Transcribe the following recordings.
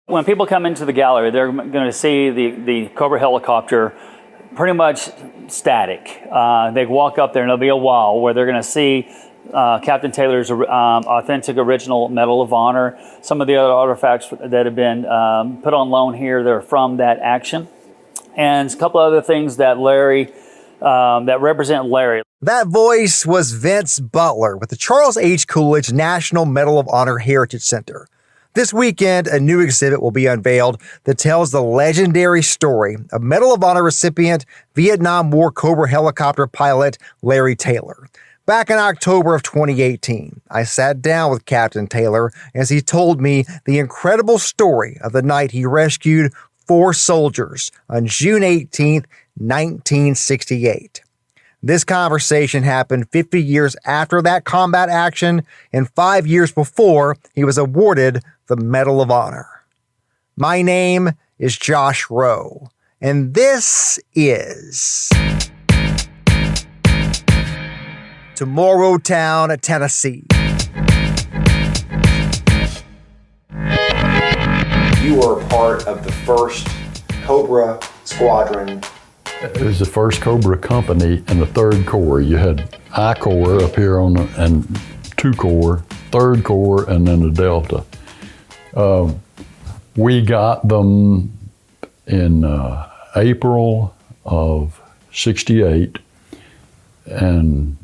When people come into the gallery, they're going to see the Cobra helicopter pretty much static. They walk up there and there'll be a wall where they're going to see Captain Taylor's authentic original Medal of Honor. Some of the other artifacts that have been put on loan here, they're from that action. And a couple other things that Larry, that represent Larry. That voice was Vince Butler with the Charles H. Coolidge National Medal of Honor Heritage Center. This weekend, a new exhibit will be unveiled that tells the legendary story of Medal of Honor recipient, Vietnam War Cobra helicopter pilot Larry Taylor. Back in October of 2018, I sat down with Captain Taylor as he told me the incredible story of the night he rescued 4 soldiers on June 18, 1968. This conversation happened 50 years after that combat action and 5 years before he was awarded the Medal of Honor. My name is Josh Rowe, and this is Tomorrow Town, Tennessee. You were a part of the first Cobra squadron. It was the first Cobra company in the 3rd Corps. You had I Corps up here and 2 Corps, 3rd Corps, and then the Delta. We got them in April of '68, and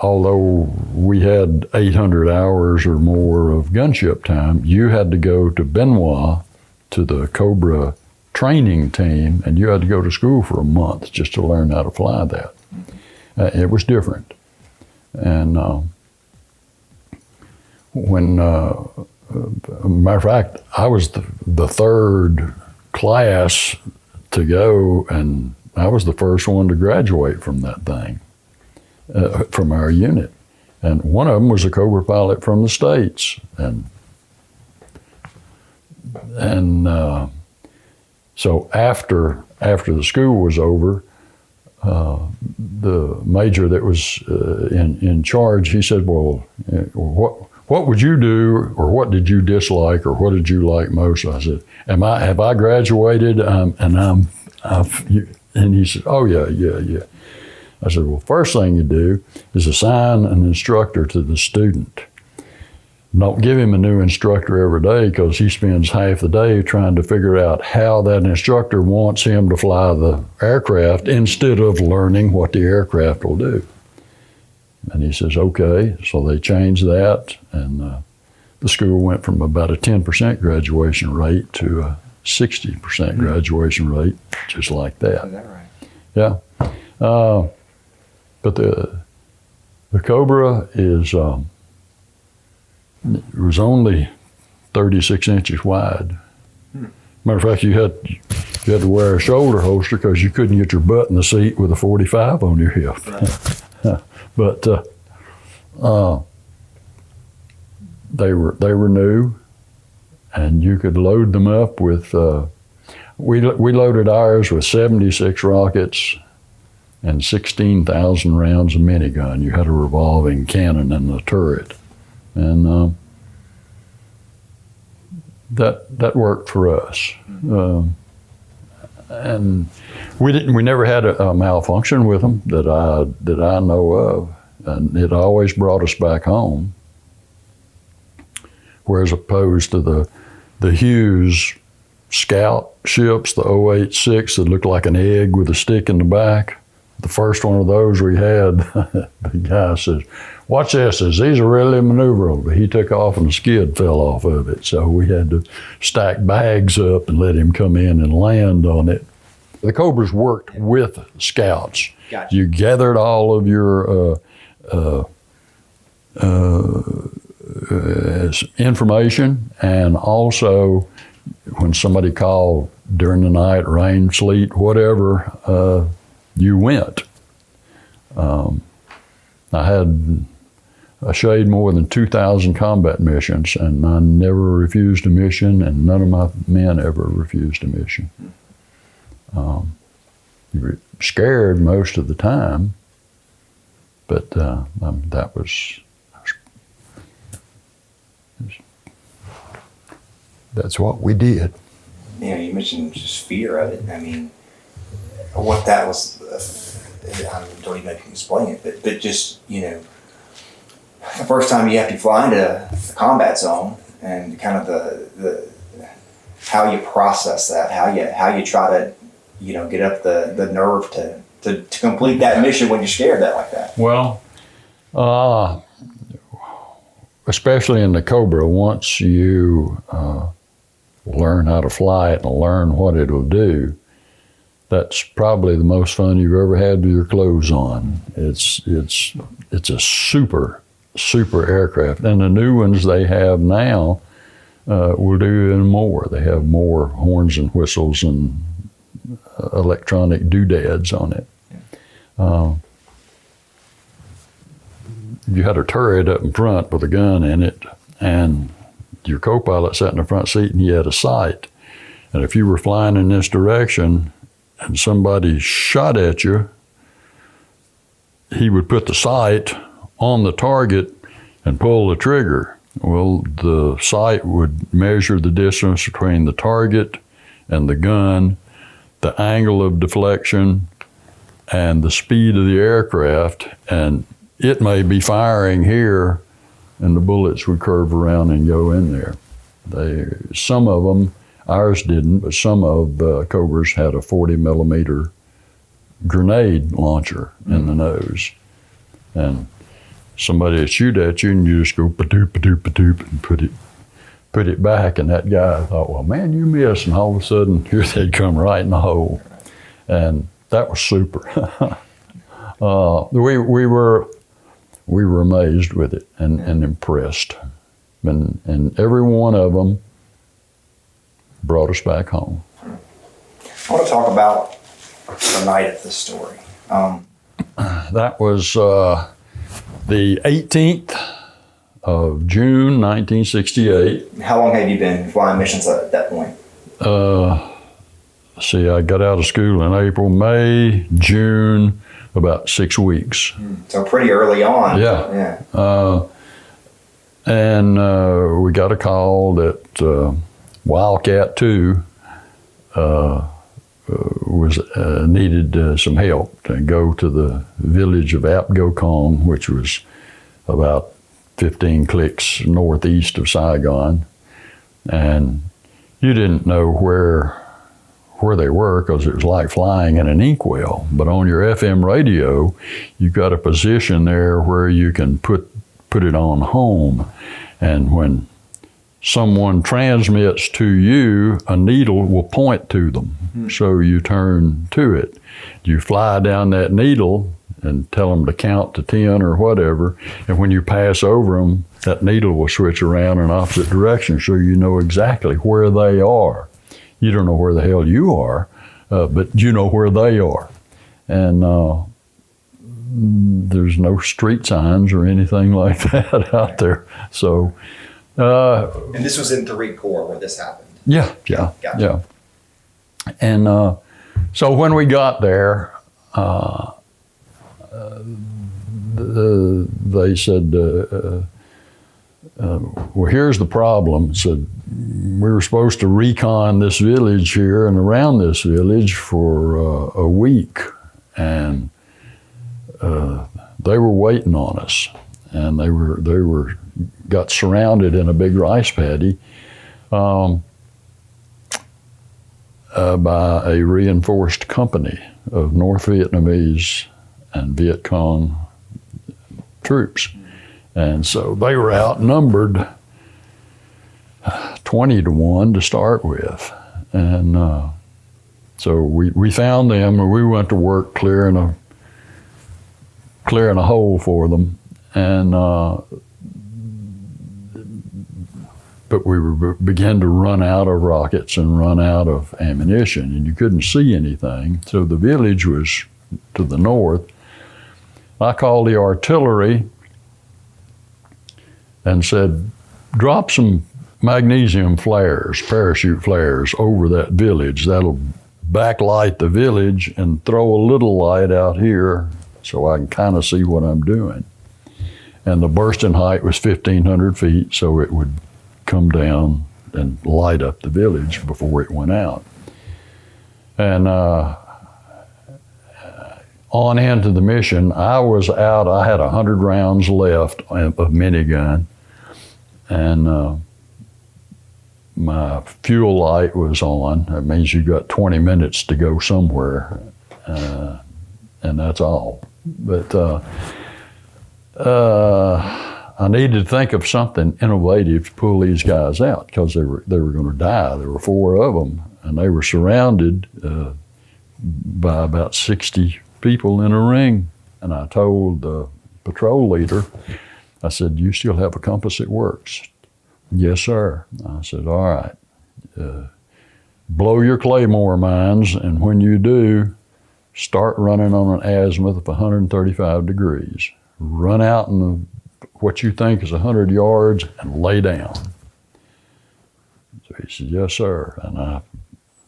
although we had 800 hours or more of gunship time, you had to go to Benoit to the Cobra training team, and you had to go to school for a month just to learn how to fly that. It was different. And when matter of fact, I was the 3rd class to go, and I was the first one to graduate from that thing, from our unit. And one of them was a Cobra pilot from the States. And so after the school was over, the major that was in charge, he said, well, what would you do, or what did you dislike, or what did you like most? I said, have I graduated? And he said, oh yeah. I said, well, first thing you do is assign an instructor to the student. Don't give him a new instructor every day, because he spends half the day trying to figure out how that instructor wants him to fly the aircraft instead of learning what the aircraft will do. And he says, okay. So they changed that, and the school went from about a 10% graduation rate to a 60% graduation rate, just like that. Is that right? Yeah. But the Cobra is, it was only 36 inches wide. Matter of fact, you had to wear a shoulder holster because you couldn't get your butt in the seat with a 45 on your hip. Right. But they were new, and you could load them up with. We loaded ours with 76 rockets and 16,000 rounds of minigun. You had a revolving cannon in the turret, and that worked for us. And we never had a malfunction with them that I know of, and it always brought us back home. Whereas opposed to the Hughes scout ships, the 086 that looked like an egg with a stick in the back. The first one of those we had, the guy says, watch this, these are really maneuverable. But he took off and the skid fell off of it. So we had to stack bags up and let him come in and land on it. The Cobras worked with scouts. Gotcha. You gathered all of your information, and also when somebody called during the night, rain, sleet, whatever, you went. I had a shade more than 2,000 combat missions, and I never refused a mission, and none of my men ever refused a mission. You were scared most of the time, but that was that's what we did. You know, you mentioned just fear of it. I mean, what that was, I don't even know if you can explain it, but just, you know, the first time you have to fly into a combat zone and kind of the how you process that, how you try to, you know, get up the nerve to complete that mission when you're scared like that. Well, especially in the Cobra, once you learn how to fly it and learn what it'll do, that's probably the most fun you've ever had with your clothes on. It's a super aircraft, and the new ones they have now will do even more. They have more horns and whistles and electronic doodads on it. You had a turret up in front with a gun in it, and your co-pilot sat in the front seat and he had a sight. And if you were flying in this direction and somebody shot at you, he would put the sight on the target and pull the trigger. Well, the sight would measure the distance between the target and the gun, the angle of deflection, and the speed of the aircraft, and it may be firing here, and the bullets would curve around and go in there. Some of them, ours didn't, but some of the Cobras had a 40 millimeter grenade launcher in the nose. And somebody would shoot at you and you just go pa-doop, pa-doop, pa-doop, and put it back. And that guy thought, well, man, you missed. And all of a sudden, here they'd come right in the hole. And that was super. We were amazed with it and impressed. And every one of them brought us back home. I want to talk about the night of the story. That was the 18th of June, 1968. How long have you been flying missions at that point? See, I got out of school in April, May, June, about 6 weeks. So pretty early on. Yeah. And we got a call that Wildcat 2 needed some help to go to the village of Apgokong, which was about 15 clicks northeast of Saigon. And you didn't know where they were because it was like flying in an inkwell. But on your FM radio, you've got a position there where you can put it on home. And when someone transmits to you, a needle will point to them. So you turn to it. You fly down that needle and tell them to count to 10 or whatever. And when you pass over them, that needle will switch around in opposite direction so you know exactly where they are. You don't know where the hell you are, but you know where they are. And there's no street signs or anything like that out there. So. And this was in 3 Corps where this happened? Yeah. Gotcha. And so when we got there, they said, well, here's the problem. Said, we were supposed to recon this village here and around this village for a week. And they were waiting on us. And they got surrounded in a big rice paddy by a reinforced company of North Vietnamese and Viet Cong troops. And so they were outnumbered 20 to 1 to start with. And so we found them and we went to work clearing a hole for them. And but we began to run out of rockets and run out of ammunition, and you couldn't see anything. So the village was to the north. I called the artillery and said, drop some magnesium flares, parachute flares, over that village. That'll backlight the village and throw a little light out here so I can kind of see what I'm doing. And the bursting height was 1,500 feet, so it would come down and light up the village before it went out. And on into the mission, I was out, I had 100 rounds left of minigun, and my fuel light was on. That means you got 20 minutes to go somewhere, and that's all. But I needed to think of something innovative to pull these guys out, because they were going to die. There were 4 of them, and they were surrounded by about 60 people in a ring. And I told the patrol leader, I said, "You still have a compass that works?" "Yes, sir." I said, "All right, blow your claymore mines, and when you do, start running on an azimuth of 135 degrees. Run out in what you think is 100 yards and lay down." So he said, "Yes, sir." And I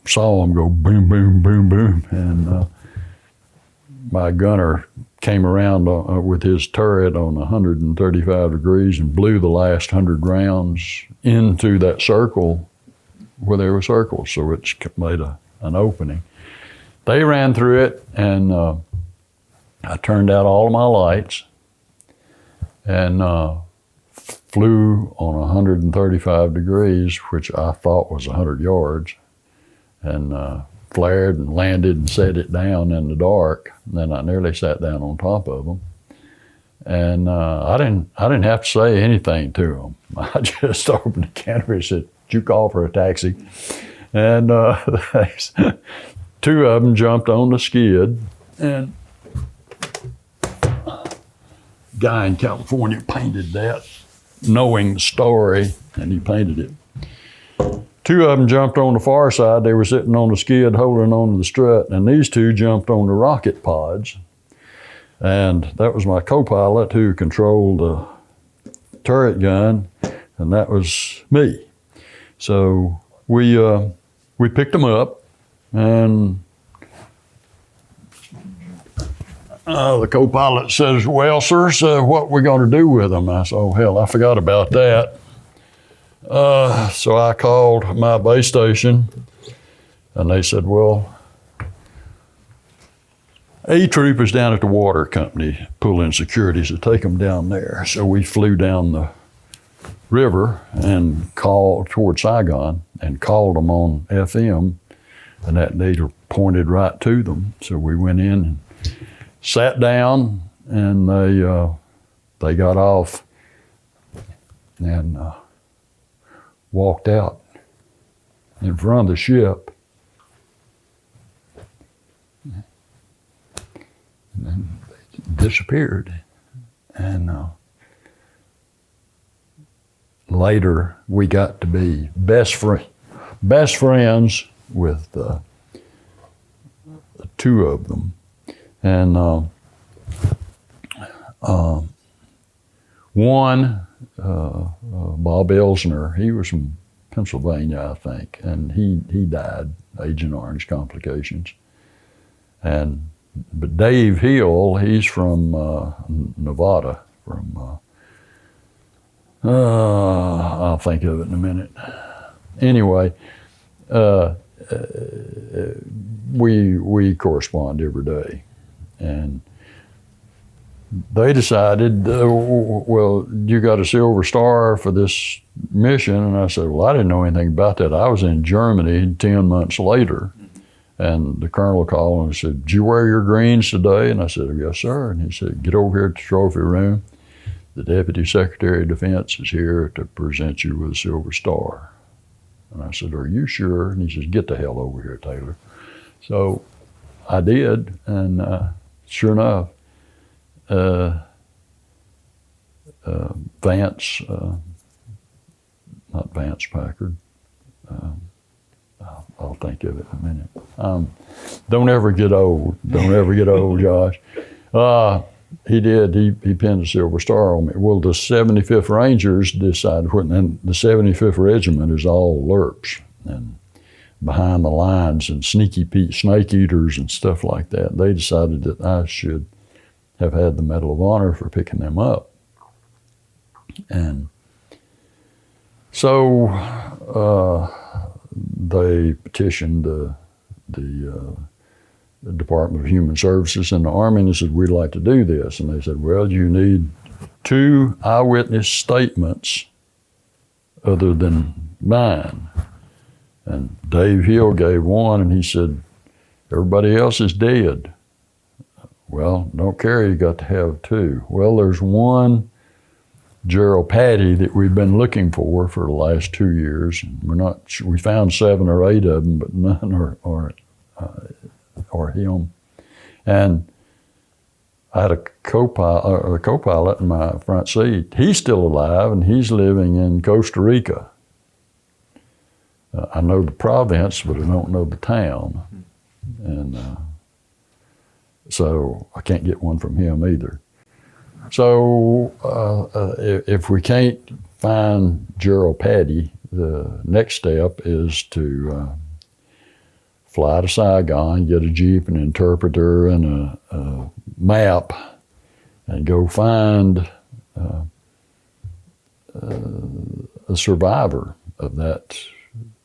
saw him go boom, boom, boom, boom. And my gunner came around with his turret on 135 degrees and blew the last 100 rounds into that circle where there were circles. So it made an opening. They ran through it, and I turned out all of my lights and flew on 135 degrees, which I thought was 100 yards, and flared and landed and set it down in the dark. And then I nearly sat down on top of them. And I didn't have to say anything to them. I just opened the canopy and said, "Did you call for a taxi?" And 2 of them jumped on the skid, and a guy in California painted that, knowing the story, and he painted it. 2 of them jumped on the far side. They were sitting on the skid holding on to the strut, and these 2 jumped on the rocket pods. And that was my co-pilot who controlled the turret gun, and that was me. So we picked them up, and the co-pilot says, "Well, sir, so what we going to do with them?" I said, "Oh, hell, I forgot about that." So I called my base station, and they said, "Well, A Troop is down at the water company pulling security, so take them down there." So we flew down the river and called toward Saigon and called them on FM, and that needle pointed right to them. So we went in and sat down, and they got off and walked out in front of the ship, and then they disappeared. And later we got to be best friends with the 2 of them. And one, Bob Elsner, he was from Pennsylvania, I think, and he died, Agent Orange complications. But Dave Hill, he's from Nevada, from I'll think of it in a minute. Anyway, we correspond every day, and they decided, "Well, you got a Silver Star for this mission." And I said, "Well, I didn't know anything about that. I was in Germany 10 months later." And the colonel called and said, "Did you wear your greens today?" And I said, "Yes, sir." And he said, "Get over here to the trophy room. The Deputy Secretary of Defense is here to present you with a Silver Star." And I said, "Are you sure?" And he says, "Get the hell over here, Taylor." So I did, and sure enough, Vance, not Vance Packard, I'll think of it in a minute. Don't ever get old. Don't ever get old, Josh. He did. He pinned a Silver Star on me. Well, the 75th Rangers decided, and the 75th Regiment is all LERPs and behind the lines and sneaky Pete snake eaters and stuff like that. They decided that I should have had the Medal of Honor for picking them up. And So they petitioned the Department of Human Services and the Army, and they said, we'd like to do this. And they said, well, you need 2 eyewitness statements other than mine. And Dave Hill gave one, and he said, everybody else is dead. Well, don't care, you got to have 2. Well, there's one, Gerald Patty, that we've been looking for the last 2 years. We found 7 or 8 of them, but none are him. And I had a co-pilot in my front seat. He's still alive, and he's living in Costa Rica. I know the province, but I don't know the town. And so I can't get one from him either. So if we can't find Gerald Patty, the next step is to fly to Saigon, get a Jeep, an interpreter, and a map, and go find a survivor of that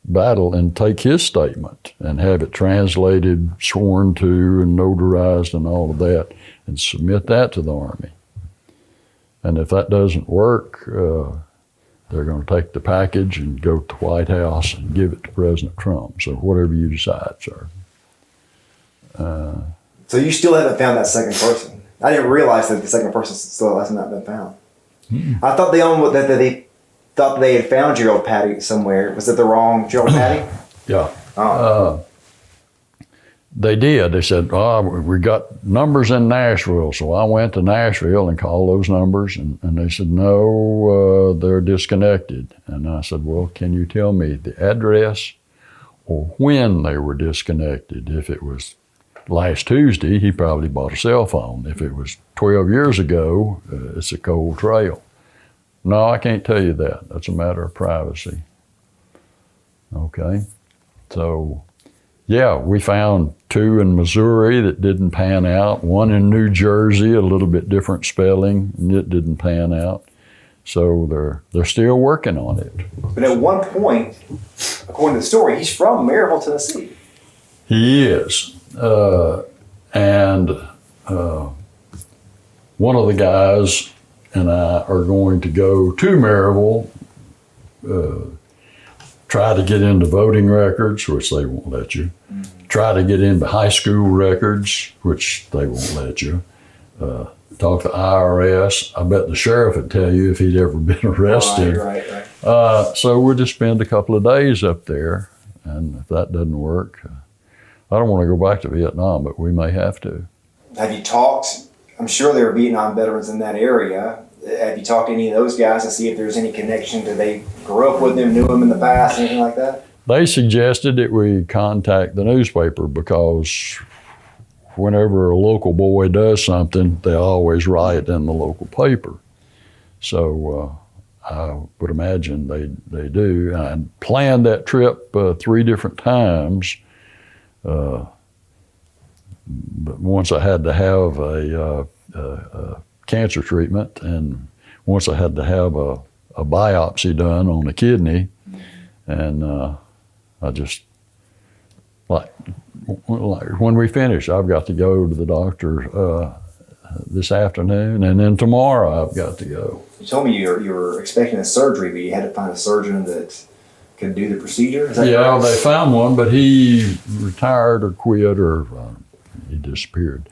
battle and take his statement and have it translated, sworn to, and notarized and all of that, and submit that to the Army. And if that doesn't work, they're going to take the package and go to the White House and give it to President Trump. So whatever you decide, sir. So you still haven't found that second person? I didn't realize that the second person still has not been found. Mm-hmm. I thought they thought they had found Gerald Patty somewhere. Was it the wrong Gerald Patty? Yeah. Oh. They did. They said, we got numbers in Nashville. So I went to Nashville and called those numbers, and they said, no, they're disconnected. And I said, well, can you tell me the address or when they were disconnected? If it was last Tuesday, he probably bought a cell phone. If it was 12 years ago, it's a cold trail. No, I can't tell you that. That's a matter of privacy. Okay. So, yeah, we found 2 in Missouri that didn't pan out, 1 in New Jersey, a little bit different spelling, and it didn't pan out. So they're still working on it. But at one point, according to the story, he's from Maryville, Tennessee. He is. And one of the guys and I are going to go to Maryville, try to get into voting records, which they won't let you. Mm-hmm. Try to get into high school records, which they won't let you. Talk to IRS. I bet the sheriff would tell you if he'd ever been arrested. Right. So we'll just spend a couple of days up there, and if that doesn't work, I don't want to go back to Vietnam, but we may have to. Have you talked? I'm sure there are Vietnam veterans in that area. Have you talked to any of those guys to see if there's any connection? Did they grow up with them, knew them in the past, anything like that? They suggested that we contact the newspaper because whenever a local boy does something, they always write it in the local paper. So I would imagine they do. I planned that trip 3 different times. But once I had to have a cancer treatment, and once I had to have a biopsy done on the kidney, and I just, like when we finish, I've got to go to the doctor this afternoon, and then tomorrow I've got to go. You told me you were expecting a surgery, but you had to find a surgeon that could do the procedure? Is that correct? They found one, but he retired or quit or he disappeared.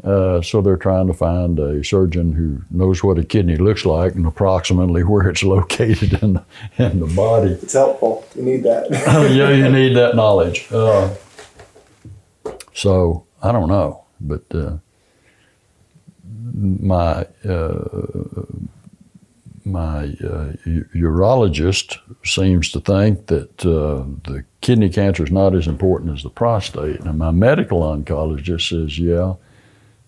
So they're trying to find a surgeon who knows what a kidney looks like and approximately where it's located in the body. It's helpful. You need that. Yeah, you need that knowledge. So I don't know, but my urologist seems to think that the kidney cancer is not as important as the prostate. And my medical oncologist says, yeah,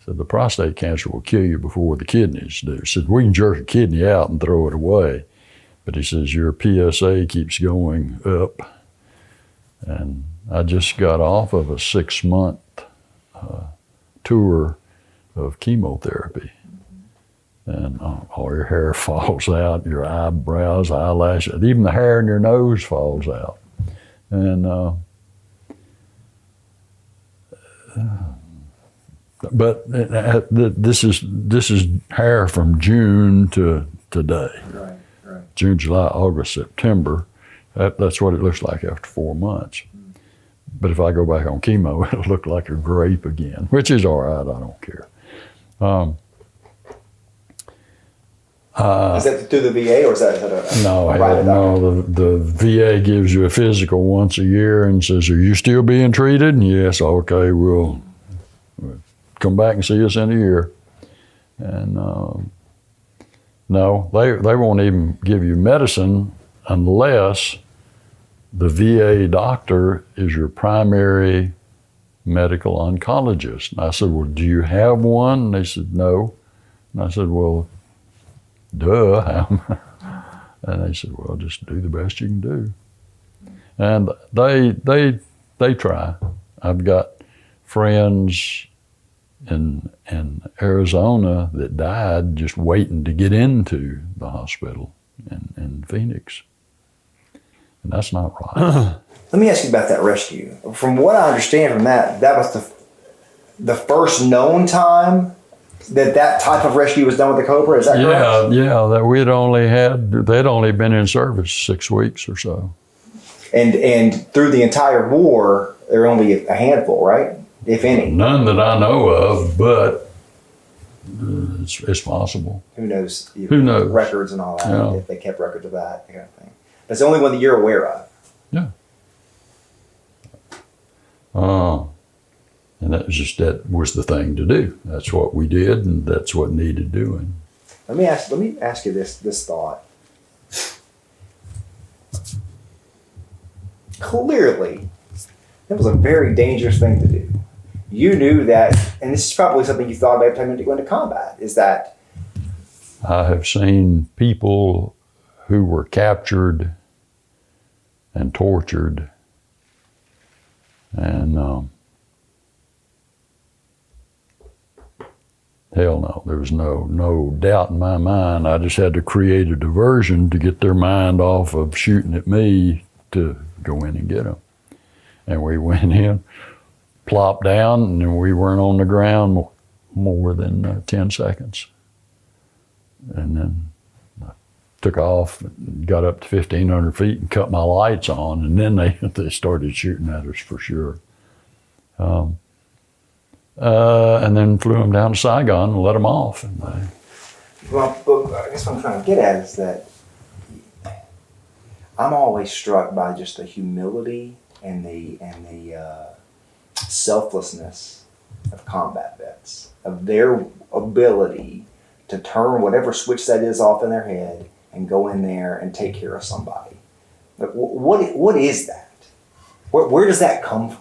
so the prostate cancer will kill you before the kidneys do. He said, we can jerk a kidney out and throw it away. But he says, your PSA keeps going up. And I just got off of a 6-month tour of chemotherapy. and all your hair falls out, your eyebrows, eyelashes, even the hair in your nose falls out. And but this is hair from June to today. Right. June, July, August, September. That's what it looks like after 4 months. But if I go back on chemo, it'll look like a grape again, which is all right. I don't care. Is that through the VA, or is that a private doctor? No. The VA gives you a physical once a year and says, "Are you still being treated?" And yes, okay, we'll come back and see us in a year. And no, they won't even give you medicine unless the VA doctor is your primary medical oncologist. And I said, "Well, do you have one?" And they said, "No." And I said, "Well, duh." And they said, "Well, just do the best you can do." And they try. I've got friends in Arizona that died just waiting to get into the hospital in Phoenix. And that's not right. Let me ask you about that rescue. From what I understand from that was the first known time that type of rescue was done with the Cobra. Is that correct? Yeah. That they'd only been in service 6 weeks or so. And through the entire war, there were only a handful, right? If any. None that I know of, but it's possible. Who knows? Who knows? Records and all that. Yeah. If they kept records of that kind of thing. That's the only one that you're aware of. Yeah. And that was the thing to do. That's what we did, and that's what needed doing. Let me ask you this thought. Clearly, it was a very dangerous thing to do. You knew that, and this is probably something you thought about every time you went into combat, is that I have seen people who were captured and tortured, and hell no, there was no doubt in my mind. I just had to create a diversion to get their mind off of shooting at me to go in and get them. And we went in, plopped down, and we weren't on the ground more than 10 seconds. And then I took off, and got up to 1,500 feet and cut my lights on, and then they started shooting at us for sure. And then flew them down to Saigon and let them off. well, I guess what I'm trying to get at is that I'm always struck by just the humility and the selflessness of combat vets, of their ability to turn whatever switch that is off in their head and go in there and take care of somebody. Like, what is that? Where does that come from?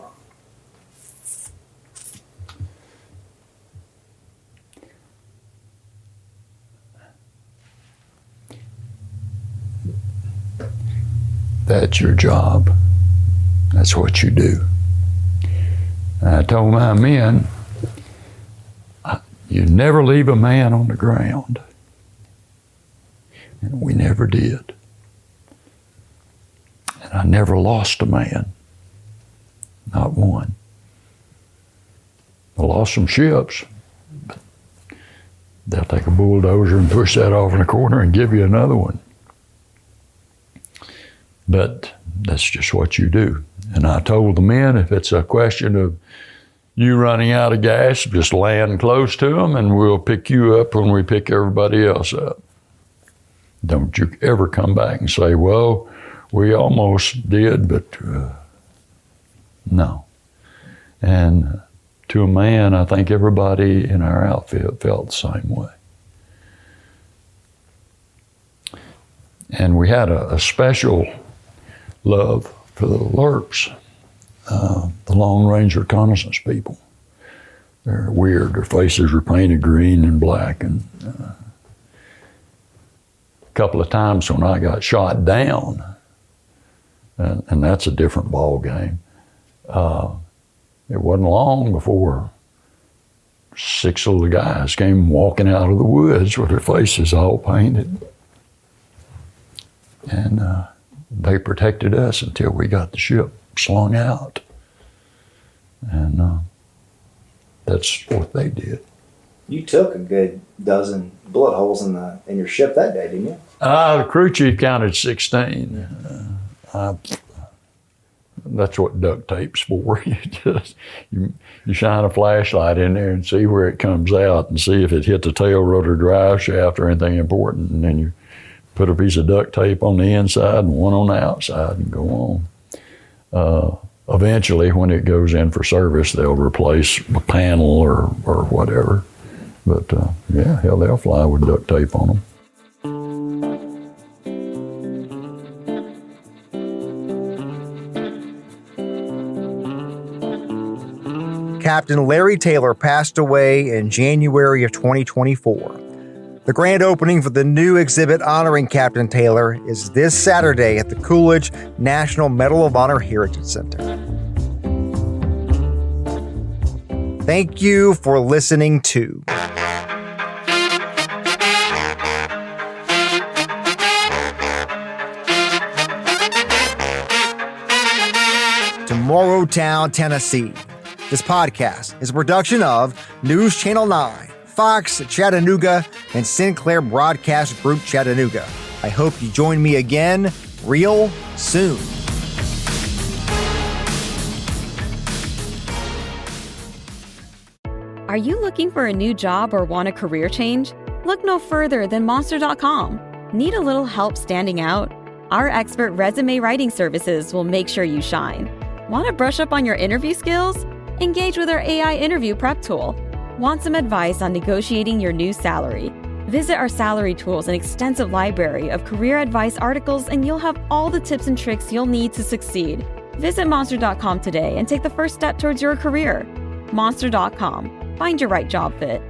That's your job. That's what you do. And I told my men, you never leave a man on the ground. And we never did. And I never lost a man. Not one. I lost some ships. But they'll take a bulldozer and push that off in a corner and give you another one. But that's just what you do. And I told the men, if it's a question of you running out of gas, just land close to them and we'll pick you up when we pick everybody else up. Don't you ever come back and say, well, we almost did, but no. And to a man, I think everybody in our outfit felt the same way. And we had a special love for the Lurks, the Long Range Reconnaissance people. They're weird. Their faces were painted green and black. And a couple of times when I got shot down, and that's a different ball game, it wasn't long before 6 little guys came walking out of the woods with their faces all painted. And they protected us until we got the ship slung out. And that's what they did. You took a good dozen bullet holes in your ship that day, didn't you? The crew chief counted 16. That's what duct tape's for. You shine a flashlight in there and see where it comes out and see if it hit the tail rotor drive shaft or anything important. And then you put a piece of duct tape on the inside and one on the outside and go on. Eventually, when it goes in for service, they'll replace a panel or whatever. But yeah, hell, they'll fly with duct tape on them. Captain Larry Taylor passed away in January of 2024. The grand opening for the new exhibit honoring Captain Taylor is this Saturday at the Coolidge National Medal of Honor Heritage Center. Thank you for listening to Tomorrowtown, Tennessee. This podcast is a production of NewsChannel 9, Fox Chattanooga, and Sinclair Broadcast Group Chattanooga. I hope you join me again real soon. Are you looking for a new job or want a career change? Look no further than Monster.com. Need a little help standing out? Our expert resume writing services will make sure you shine. Want to brush up on your interview skills? Engage with our AI interview prep tool. Want some advice on negotiating your new salary? Visit our salary tools and extensive library of career advice articles, and you'll have all the tips and tricks you'll need to succeed. Visit Monster.com today and take the first step towards your career. Monster.com. Find your right job fit.